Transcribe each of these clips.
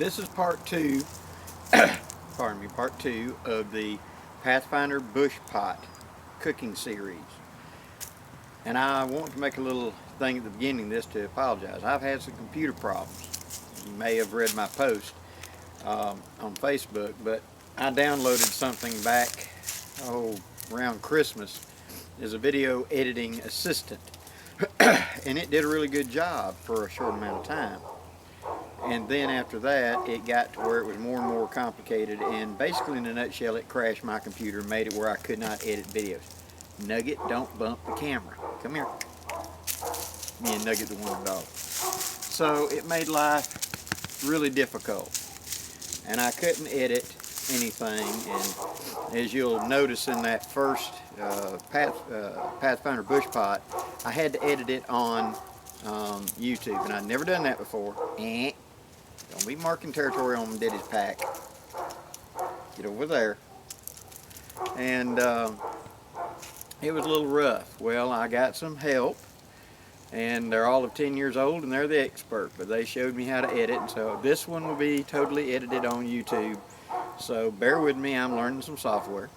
This is part two, pardon me, part two of the Pathfinder Bushpot cooking series. And I want to make a little thing at the beginning of this to apologize. I've had some computer problems. You may have read my post on Facebook, but I downloaded something back, around Christmas as a video editing assistant. And it did a really good job for a short amount of time. And then after that, it got to where it was more and more complicated, and basically in a nutshell, it crashed my computer and made it where I could not edit videos. Nugget, don't bump the camera. Come here. Me and Nugget the wonder dog. So it made life really difficult, and I couldn't edit anything. And as you'll notice in that first Pathfinder Bushpot, I had to edit it on YouTube, and I'd never done that before. Don't be marking territory on Daddy's pack. Get over there. And it was a little rough. Well, I got some help, and they're all of 10 years old, and they're the expert, but they showed me how to edit. And so this one will be totally edited on YouTube. So bear with me, I'm learning some software.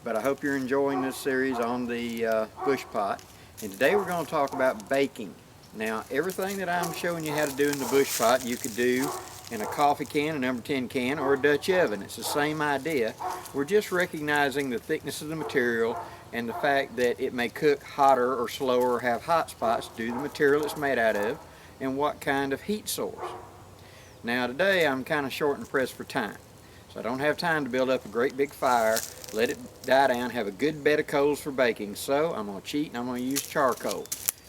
But I hope you're enjoying this series on the Bushpot. And today we're going to talk about baking. Now, everything that I'm showing you how to do in the Bushpot, you could do in a coffee can, a number 10 can, or a Dutch oven. It's the same idea. We're just recognizing the thickness of the material and the fact that it may cook hotter or slower or have hot spots due to the material it's made out of and what kind of heat source. Now, today I'm kind of short and pressed for time. So I don't have time to build up a great big fire, let it die down, have a good bed of coals for baking. So I'm going to cheat and I'm going to use charcoal,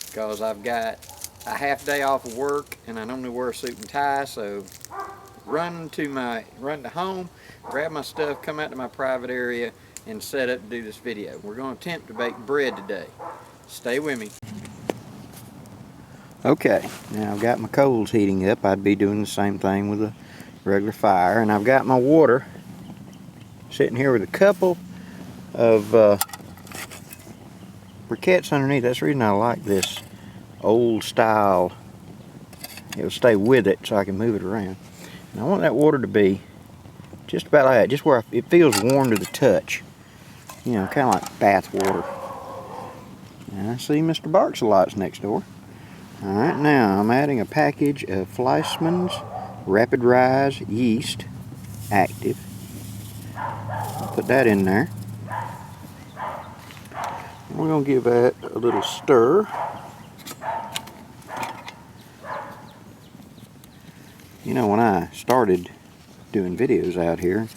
because I've got a half day off of work and I normally wear a suit and tie. So run to home, grab my stuff, come out to my private area and set up to do this video. We're going to attempt to bake bread today. Stay with me. Okay, now I've got my coals heating up. I'd be doing the same thing with a regular fire, and I've got my water sitting here with a couple of briquettes underneath. That's the reason I like this old style. It'll stay with it so I can move it around. And I want that water to be just about like that, just where it feels warm to the touch. You know, kind of like bath water. And I see Mr. Barks-a-Lot's next door. Alright, now I'm adding a package of Fleischmann's Rapid Rise Yeast Active. I'll put that in there. And we're going to give that a little stir. You know, when I started doing videos out here,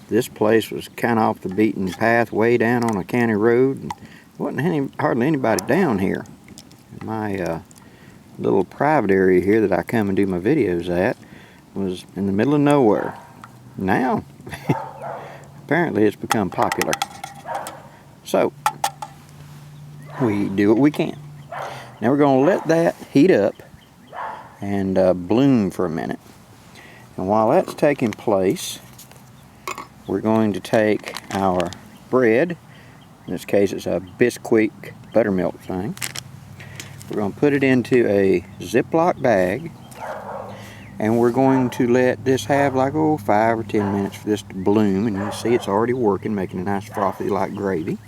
this place was kind of off the beaten path, way down on a county road, and wasn't hardly anybody down here. My little private area here that I come and do my videos at was in the middle of nowhere. Now, apparently it's become popular. So, we do what we can. Now we're going to let that heat up and bloom for a minute. And while that's taking place, we're going to take our bread. In this case, it's a Bisquick buttermilk thing. We're going to put it into a Ziploc bag, and we're going to let this have like 5 or 10 minutes for this to bloom. And you see it's already working, making a nice frothy like gravy.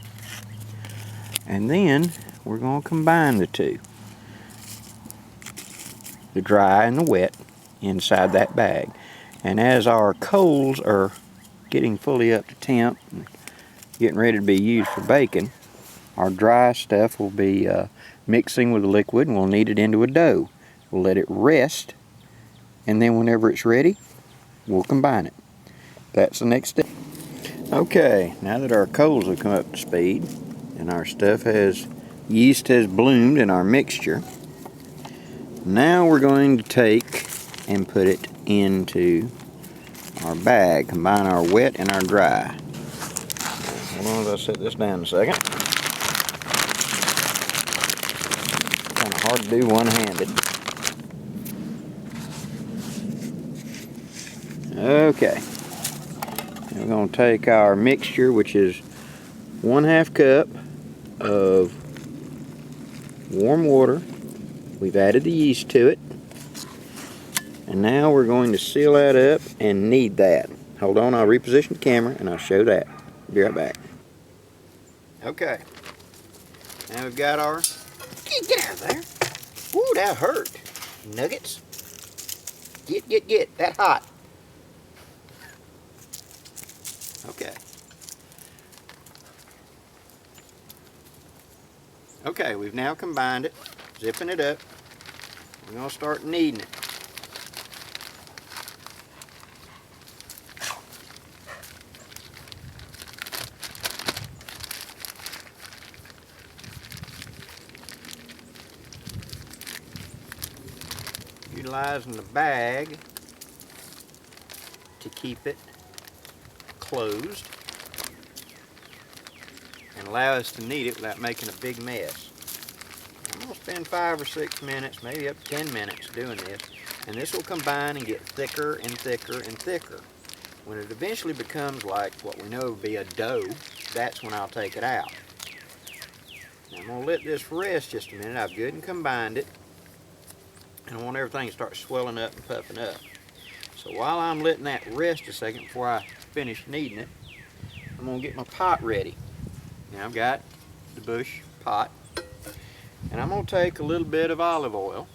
And then we're going to combine the two, the dry and the wet, inside that bag. And as our coals are getting fully up to temp and getting ready to be used for baking, our dry stuff will be mixing with the liquid, and we'll knead it into a dough. We'll let it rest, and then whenever it's ready, we'll combine it. That's the next step. Okay, now that our coals have come up to speed and our yeast has bloomed in our mixture, now we're going to take and put it into our bag, combine our wet and our dry. Hold on, I'll set this down a second. Kind of hard to do one-handed. Okay. Now we're going to take our mixture, which is 1/2 cup of warm water. We've added the yeast to it. And And now we're going to seal that up and knead that. Hold on, I'll reposition the camera and I'll show that. Be right back. Okay. Now we've got our... Get out of there. Ooh, that hurt. Nuggets. Get. That hot. Okay. Okay, we've now combined it, zipping it up. We're going to start kneading it. Utilizing the bag to keep it closed and allow us to knead it without making a big mess. I'm going to spend 5 or 6 minutes, maybe up to 10 minutes doing this, and this will combine and get thicker and thicker and thicker. When it eventually becomes like what we know would be a dough, that's when I'll take it out. Now I'm going to let this rest just a minute. I've good and combined it, and I want everything to start swelling up and puffing up. So while I'm letting that rest a second before I finish kneading it, I'm going to get my pot ready. Now I've got the bush pot, and I'm going to take a little bit of olive oil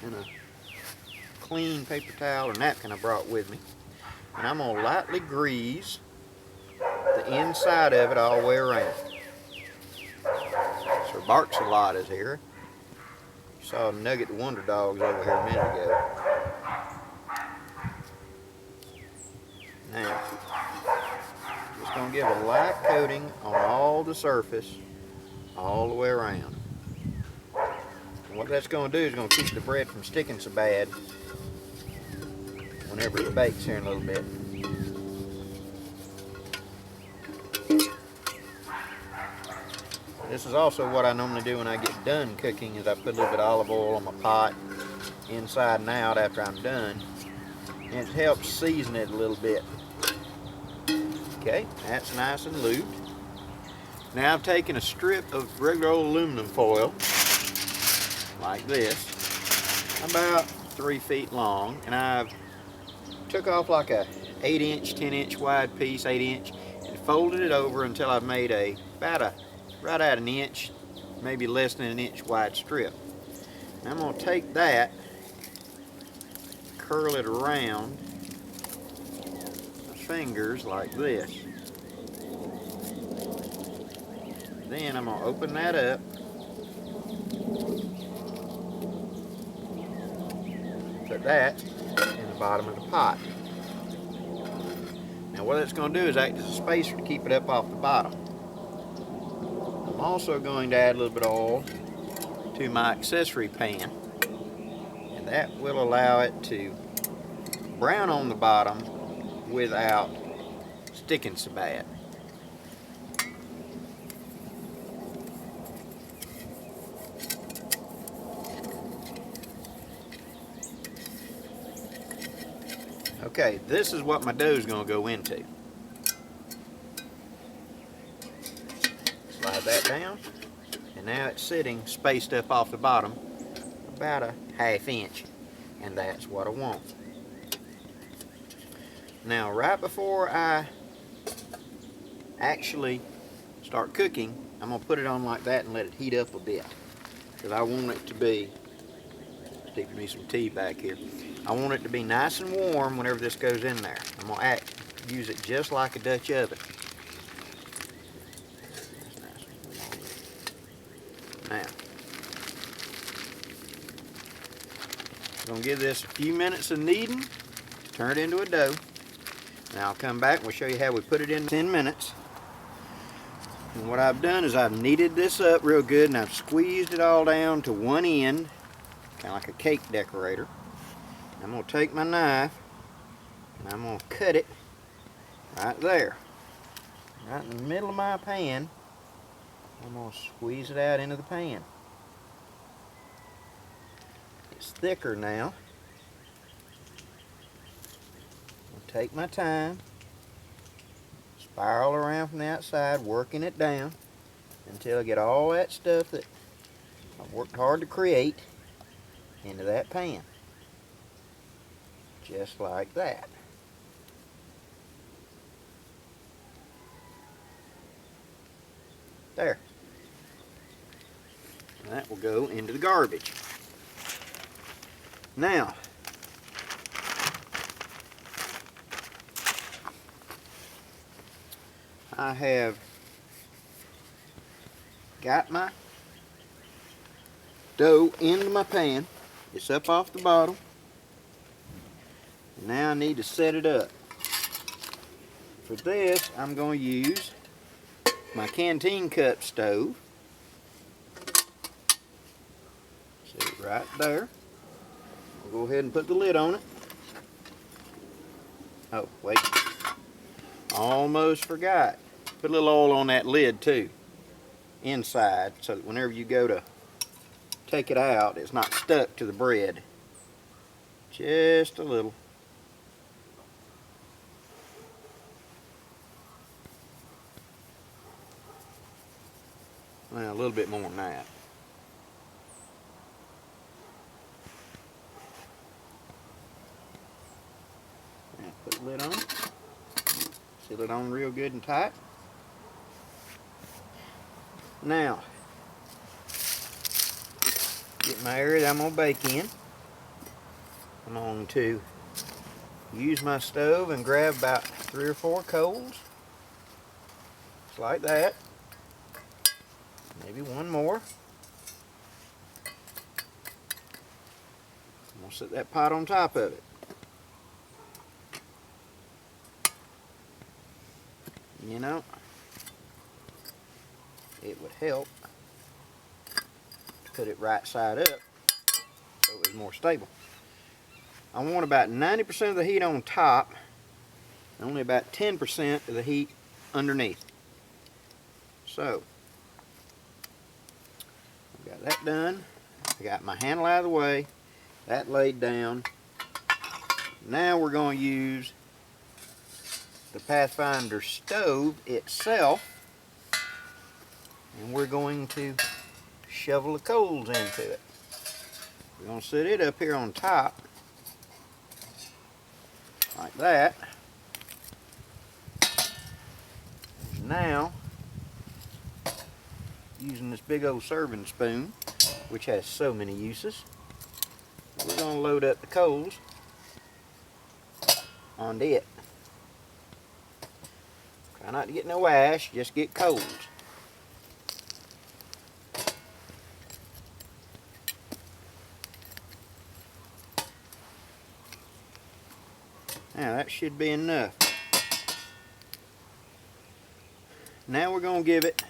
and a clean paper towel or napkin I brought with me, and I'm going to lightly grease the inside of it all the way around. Sir Barks a lot is here. You saw Nugget the Wonder Dogs over here a minute ago. Now, just going to give a light coating on all the surface, all the way around. And what that's going to do is going to keep the bread from sticking so bad whenever it bakes here in a little bit. This is also what I normally do when I get done cooking, is I put a little bit of olive oil on my pot inside and out after I'm done, and it helps season it a little bit. Okay, that's nice and lubed. Now I've taken a strip of regular old aluminum foil like this, about 3 feet long, and I've took off like a 8-inch, 10-inch wide piece, 8-inch, and folded it over until I've made about right at an inch, maybe less than an inch wide strip. Now I'm going to take that, curl it around my fingers like this. Then I'm going to open that up, put that in the bottom of the pot. Now what it's going to do is act as a spacer to keep it up off the bottom. I'm also going to add a little bit of oil to my accessory pan, and that will allow it to brown on the bottom without sticking so bad. Okay, this is what my dough is going to go into. Slide that down, and now it's sitting spaced up off the bottom about a 1/2 inch, and that's what I want. Now right before I actually start cooking, I'm going to put it on like that and let it heat up a bit, because I want it to be, steeping me some tea back here, I want it to be nice and warm whenever this goes in there. I'm going to use it just like a Dutch oven. Now, I'm going to give this a few minutes of kneading to turn it into a dough. Now I'll come back and we'll show you how we put it in 10 minutes. And what I've done is I've kneaded this up real good, and I've squeezed it all down to one end, kind of like a cake decorator. I'm going to take my knife and I'm going to cut it right there, right in the middle of my pan. I'm going to squeeze it out into the pan. It's thicker now. I'll take my time, spiral around from the outside, working it down until I get all that stuff that I've worked hard to create into that pan. Just like that. There. And that will go into the garbage. Now, I have got my dough into my pan. It's up off the bottom. Now I need to set it up. For this, I'm going to use my canteen cup stove. Set it right there. I'll go ahead and put the lid on it. Oh, wait. Almost forgot. Put a little oil on that lid too, inside, so that whenever you go to take it out, it's not stuck to the bread. Just a little. Well, a little bit more than that. Now put the lid on. Seal it on real good and tight. Now, get my area that I'm going to bake in. I'm going to use my stove and grab about 3 or 4 coals. Just like that. Maybe one more. I'm going to set that pot on top of it. You know, it would help to put it right side up so it was more stable. I want about 90% of the heat on top, and only about 10% of the heat underneath. So, I've got that done. I got my handle out of the way, that laid down. Now we're going to use the Pathfinder stove itself, and we're going to shovel the coals into it. We're going to set it up here on top like that. Now, using this big old serving spoon, which has so many uses, we're going to load up the coals onto it. Try not to get no ash, just get coals. Now that should be enough. Now we're going to give it,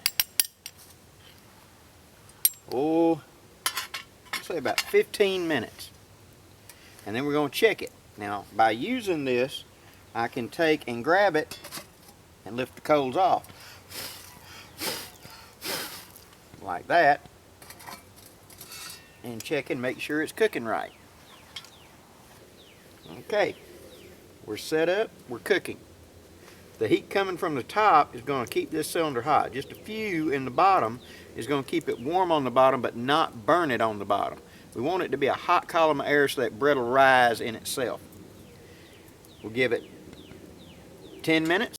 say about 15 minutes. And then we're going to check it. Now by using this, I can take and grab it and lift the coals off. Like that. And check and make sure it's cooking right. Okay. We're set up, we're cooking. The heat coming from the top is going to keep this cylinder hot. Just a few in the bottom is going to keep it warm on the bottom but not burn it on the bottom. We want it to be a hot column of air so that bread will rise in itself. We'll give it 10 minutes.